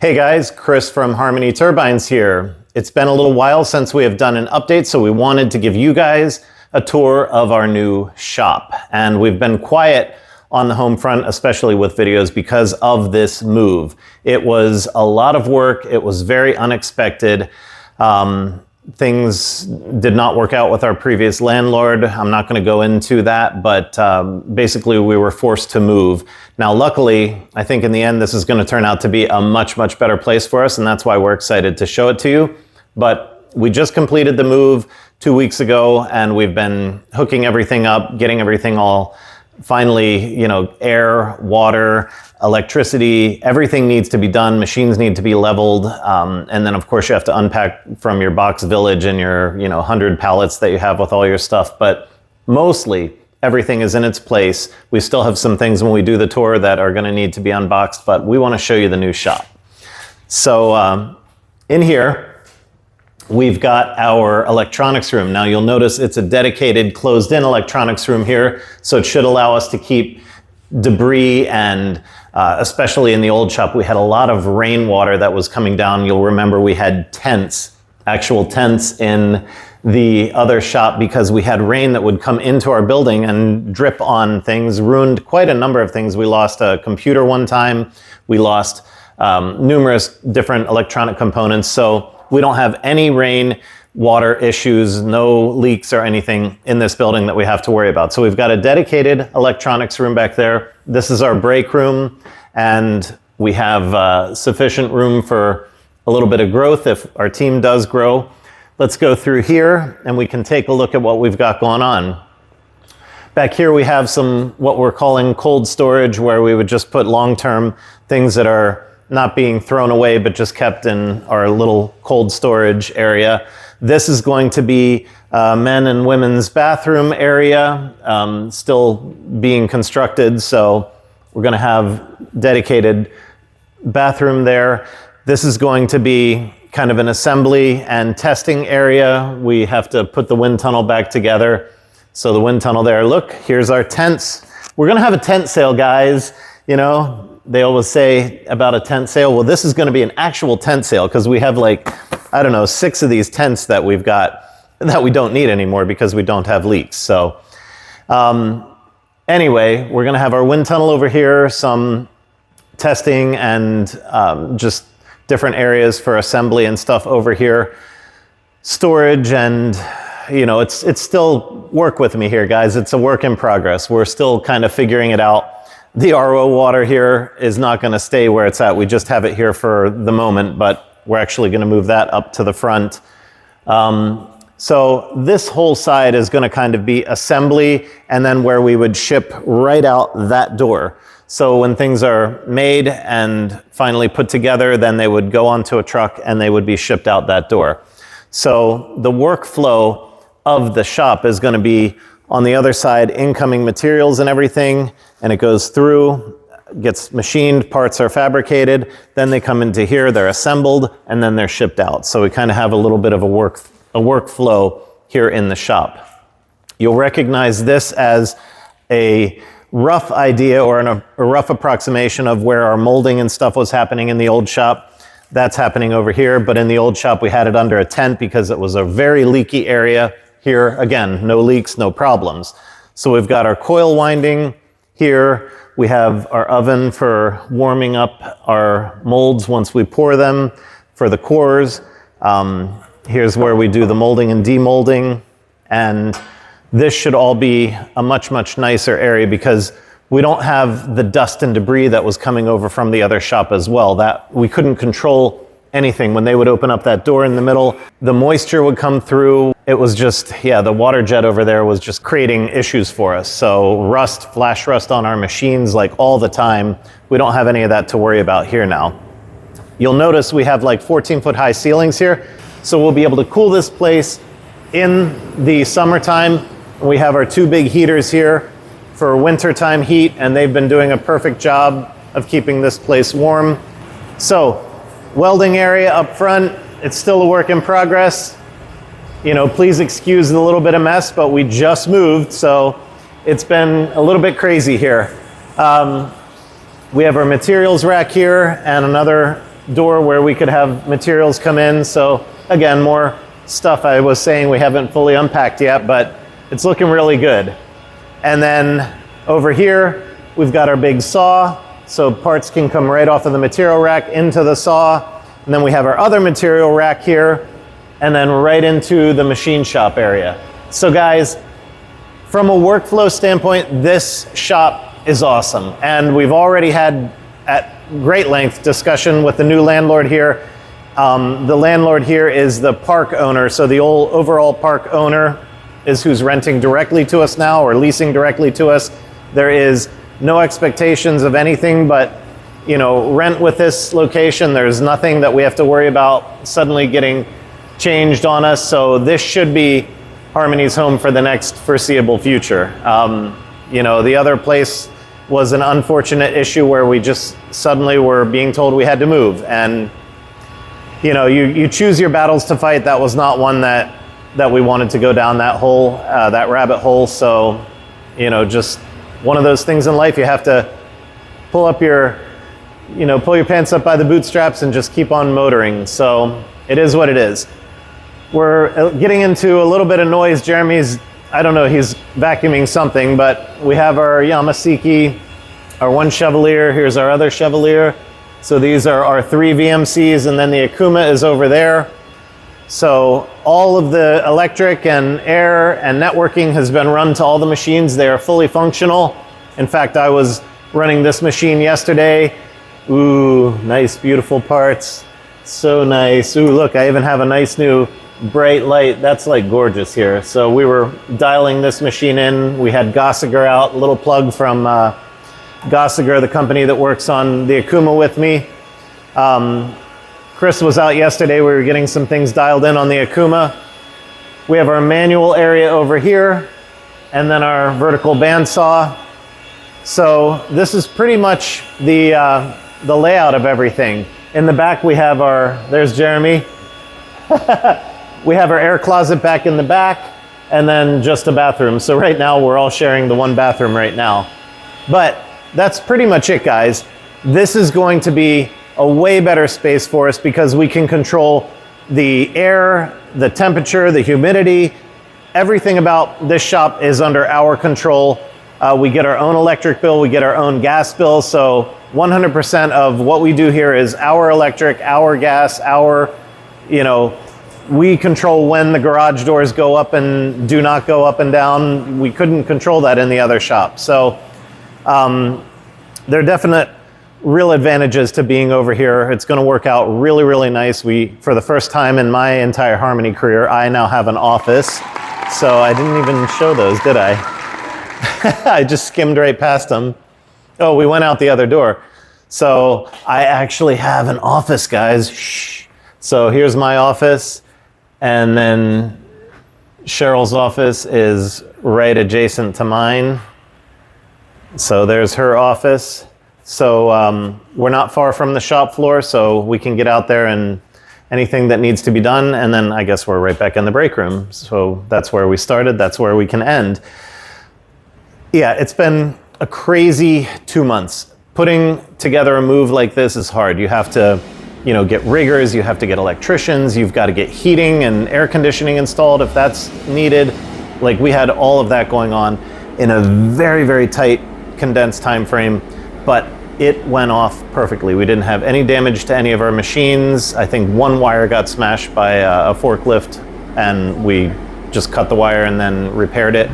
Hey guys, Chris from Harmony Turbines here. It's been a little while since we have done an update, so we wanted to give you guys a tour of our new shop. And we've been quiet on the home front, especially with videos, because of this move. It was a lot of work. It was very unexpected. Things did not work out with our previous landlord. I'm not going to go into that, but basically we were forced to move. Now, luckily, I think in the end, this is going to turn out to be a much, much better place for us, and that's why we're excited to show it to you. But we just completed the move 2 weeks ago, and we've been hooking everything up, getting everything all finally, air, water, electricity, everything needs to be done. Machines need to be leveled. And then of course you have to unpack from your box village and your, 100 pallets that you have with all your stuff. But mostly everything is in its place. We still have some things when we do the tour that are going to need to be unboxed, but we want to show you the new shop. So in here, we've got our electronics room. Now you'll notice it's a dedicated closed-in electronics room here, so it should allow us to keep debris and especially in the old shop, we had a lot of rainwater that was coming down. You'll remember we had tents, actual tents in the other shop because we had rain that would come into our building and drip on things, ruined quite a number of things. We lost a computer one time. We lost numerous different electronic components. So we don't have any rain water issues, no leaks or anything in this building that we have to worry about. So we've got a dedicated electronics room back there. This is our break room, and we have sufficient room for a little bit of growth if our team does grow. Let's go through here and we can take a look at what we've got going on. Back here we have some what we're calling cold storage, where we would just put long-term things that are not being thrown away, but just kept in our little cold storage area. This is going to be men and women's bathroom area, still being constructed. So we're going to have dedicated bathroom there. This is going to be kind of an assembly and testing area. We have to put the wind tunnel back together. So the wind tunnel there, look, here's our tents. We're going to have a tent sale, guys. They always say about a tent sale. Well, this is going to be an actual tent sale because we have 6 of these tents that we've got that we don't need anymore because we don't have leaks. So anyway, we're going to have our wind tunnel over here, some testing and just different areas for assembly and stuff over here. Storage and, it's still work with me here, guys. It's a work in progress. We're still kind of figuring it out. The RO water here is not going to stay where it's at. We just have it here for the moment, but we're actually going to move that up to the front. So this whole side is going to kind of be assembly, and then where we would ship right out that door. So when things are made and finally put together, then they would go onto a truck and they would be shipped out that door. So the workflow of the shop is going to be on the other side, incoming materials and everything, and it goes through, gets machined, parts are fabricated, then they come into here, they're assembled, and then they're shipped out. So we kind of have a little bit of a workflow here in the shop. You'll recognize this as a rough idea or a rough approximation of where our molding and stuff was happening in the old shop. That's happening over here, but in the old shop we had it under a tent because it was a very leaky area. Here, again, no leaks, no problems. So we've got our coil winding here. We have our oven for warming up our molds once we pour them for the cores. Here's where we do the molding and demolding. And this should all be a much, much nicer area because we don't have the dust and debris that was coming over from the other shop as well. That we couldn't control anything. When they would open up that door in the middle, the moisture would come through. It was just, the water jet over there was just creating issues for us. So rust, flash rust on our machines all the time. We don't have any of that to worry about here now. You'll notice we have 14-foot high ceilings here. So we'll be able to cool this place in the summertime. We have our 2 big heaters here for wintertime heat, and they've been doing a perfect job of keeping this place warm. So welding area up front, it's still a work in progress. Please excuse the little bit of mess, but we just moved, so it's been a little bit crazy here. We have our materials rack here and another door where we could have materials come in. So again, more stuff I was saying we haven't fully unpacked yet, but it's looking really good. And then over here, we've got our big saw, so parts can come right off of the material rack into the saw. And then we have our other material rack here, and then right into the machine shop area. So guys, from a workflow standpoint, this shop is awesome. And we've already had at great length discussion with the new landlord here. The landlord here is the park owner. So the old overall park owner is who's renting directly to us now or leasing directly to us. There is no expectations of anything but, you know, rent with this location. There's nothing that we have to worry about suddenly getting changed on us. So this should be Harmony's home for the next foreseeable future. You know, the other place was an unfortunate issue where we just suddenly were being told we had to move. And, you know, you choose your battles to fight. That was not one that we wanted to go down that hole, that rabbit hole. So, you know, just one of those things in life. You have to pull your pants up by the bootstraps and just keep on motoring. So it is what it is. We're getting into a little bit of noise. Jeremy's, I don't know, he's vacuuming something, but we have our Yamasaki, our one Chevalier. Here's our other Chevalier. So these are our 3 VMCs, and then the Akuma is over there. So all of the electric and air and networking has been run to all the machines. They are fully functional. In fact, I was running this machine yesterday. Ooh, nice, beautiful parts. So nice. Ooh, look, I even have a nice new bright light. That's like gorgeous here. So we were dialing this machine in. We had Gossiger out, a little plug from Gossiger, the company that works on the Akuma with me. Chris was out yesterday. We were getting some things dialed in on the Akuma. We have our manual area over here, and then our vertical bandsaw. So this is pretty much the layout of everything. In the back we have there's Jeremy. We have our air closet back in the back, and then just a bathroom. So right now we're all sharing the one bathroom right now. But that's pretty much it, guys. This is going to be a way better space for us because we can control the air, the temperature, the humidity. Everything about this shop is under our control. We get our own electric bill, we get our own gas bill. So 100% of what we do here is our electric, our gas, we control when the garage doors go up and do not go up and down. We couldn't control that in the other shop. So there are definite real advantages to being over here. It's going to work out really, really nice. For the first time in my entire Harmony career, I now have an office. So I didn't even show those, did I? I just skimmed right past them. Oh, we went out the other door. So I actually have an office, guys. Shh. So here's my office. And then Cheryl's office is right adjacent to mine. So there's her office. So we're not far from the shop floor, so we can get out there and anything that needs to be done. And then I guess we're right back in the break room. So that's where we started. That's where we can end. Yeah, it's been a crazy 2 months. Putting together a move like this is hard. You have to, get riggers, you have to get electricians, you've got to get heating and air conditioning installed if that's needed. Like, we had all of that going on in a very, very tight, condensed time frame, but it went off perfectly. We didn't have any damage to any of our machines. I think one wire got smashed by a forklift, and we just cut the wire and then repaired it.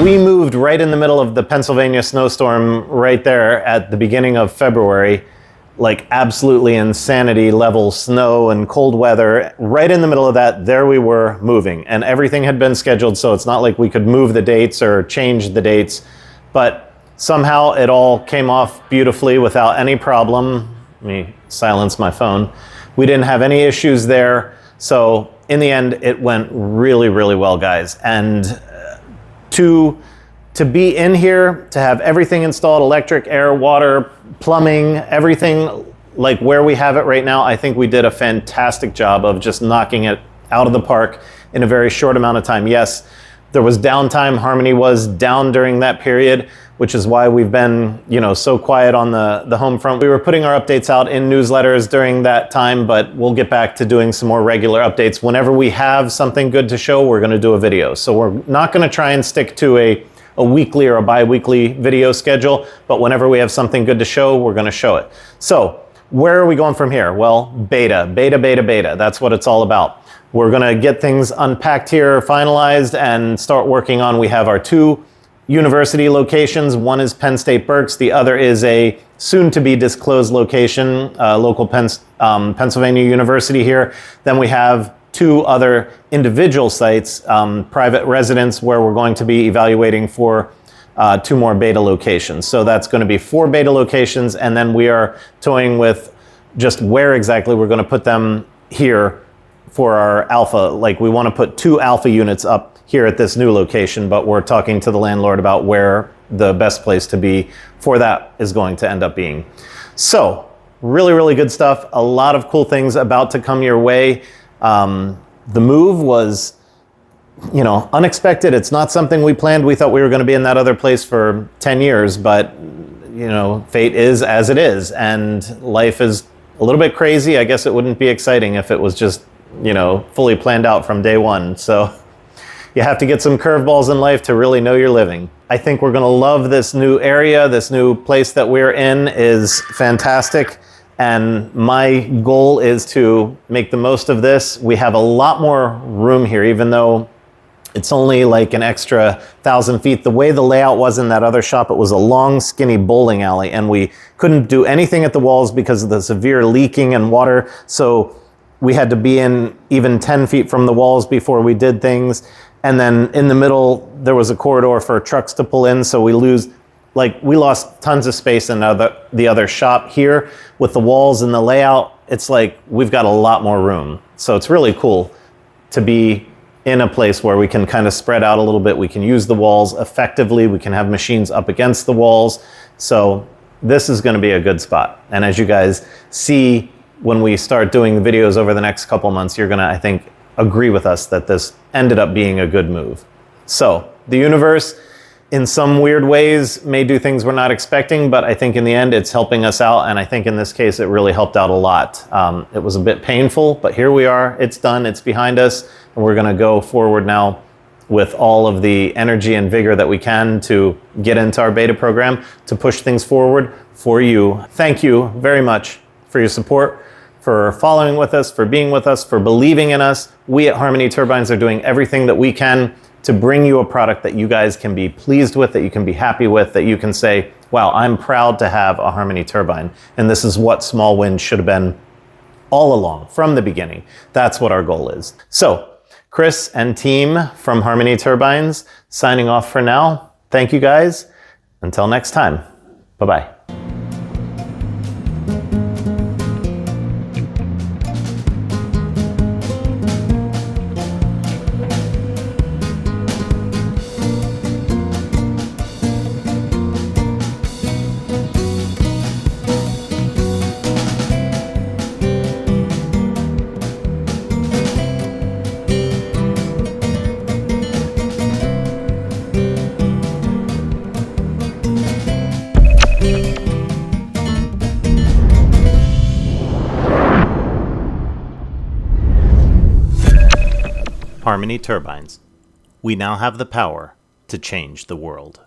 We moved right in the middle of the Pennsylvania snowstorm right there at the beginning of February, like absolutely insanity level snow and cold weather. Right in the middle of that, there we were moving, and everything had been scheduled, so it's not like we could move the dates or change the dates, but somehow it all came off beautifully without any problem. Let me silence my phone. We didn't have any issues there, so in the end, it went really, really well, guys. And to be in here, to have everything installed, electric, air, water, plumbing, everything like where we have it right now, I think we did a fantastic job of just knocking it out of the park in a very short amount of time. Yes, there was downtime. Harmony was down during that period, which is why we've been, so quiet on the home front. We were putting our updates out in newsletters during that time, but we'll get back to doing some more regular updates. Whenever we have something good to show, we're gonna do a video. So we're not gonna try and stick to a weekly or a bi-weekly video schedule, but whenever we have something good to show, we're gonna show it. So where are we going from here? Well, beta. That's what it's all about. We're gonna get things unpacked here, finalized, and start working on, we have our 2 university locations. One is Penn State Berks. The other is a soon-to-be disclosed location, local Pennsylvania University here. Then we have 2 other individual sites, private residence, where we're going to be evaluating for 2 more beta locations. So that's going to be 4 beta locations, and then we are toying with just where exactly we're going to put them here for our alpha. Like, we want to put 2 alpha units up here at this new location, but we're talking to the landlord about where the best place to be for that is going to end up being. So really, really good stuff. A lot of cool things about to come your way. The move was, unexpected. It's not something we planned. We thought we were going to be in that other place for 10 years, but fate is as it is, and life is a little bit crazy. I guess it wouldn't be exciting if it was just, fully planned out from day one. So you have to get some curveballs in life to really know you're living. I think we're gonna love this new area. This new place that we're in is fantastic. And my goal is to make the most of this. We have a lot more room here, even though it's only like an extra 1,000 feet. The way the layout was in that other shop, it was a long, skinny bowling alley, and we couldn't do anything at the walls because of the severe leaking and water. So we had to be in even 10 feet from the walls before we did things. And then in the middle, there was a corridor for trucks to pull in. So we lost tons of space in the other shop. Here with the walls and the layout, it's like we've got a lot more room. So it's really cool to be in a place where we can kind of spread out a little bit. We can use the walls effectively. We can have machines up against the walls. So this is going to be a good spot. And as you guys see, when we start doing the videos over the next couple months, you're going to, I think, agree with us that this ended up being a good move. So the universe, in some weird ways, may do things we're not expecting, but I think in the end it's helping us out, and I think in this case it really helped out a lot. It was a bit painful, but here we are. It's done. It's behind us, and we're going to go forward now with all of the energy and vigor that we can to get into our beta program, to push things forward for you. Thank you very much for your support, for following with us, for being with us, for believing in us. We at Harmony Turbines are doing everything that we can to bring you a product that you guys can be pleased with, that you can be happy with, that you can say, wow, I'm proud to have a Harmony turbine. And this is what Small Wind should have been all along, from the beginning. That's what our goal is. So Chris and team from Harmony Turbines signing off for now. Thank you guys. Until next time. Bye-bye. Harmony Turbines. We now have the power to change the world.